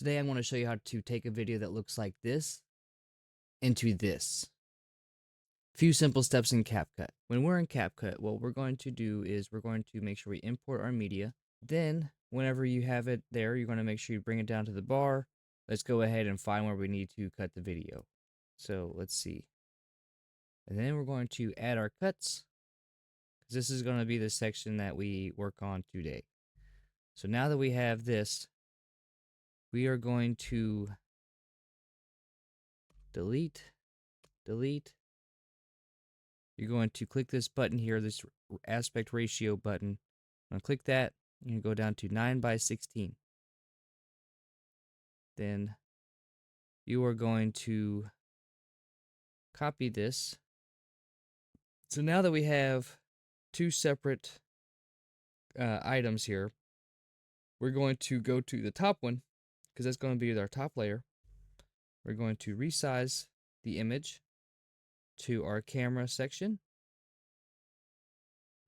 Today I'm going to show you how to take a video that looks like this into this. Few simple steps in CapCut. When we're in CapCut, what we're going to do is we're going to make sure we import our media. Then, whenever you have it there, you're going to make sure you bring it down to the bar. Let's go ahead and find where we need to cut the video. So let's see. And then we're going to add our cuts, because this is going to be the section that we work on today. So now that we have this, we are going to delete. You're going to click this button here, this aspect ratio button. I'm going to click that. You're going to go down to 9:16. Then you are going to copy this. So now that we have two separate items here, we're going to go to the top one, because that's going to be our top layer. We're going to resize the image to our camera section.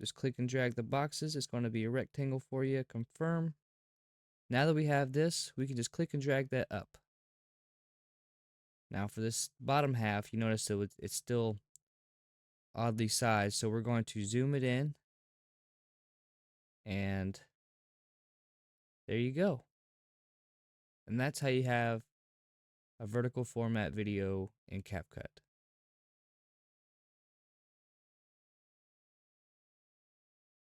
Just click and drag the boxes. It's going to be a rectangle for you. Confirm. Now that we have this, we can just click and drag that up. Now for this bottom half, you notice that it's still oddly sized, so we're going to zoom it in. And there you go. And that's how you have a vertical format video in CapCut.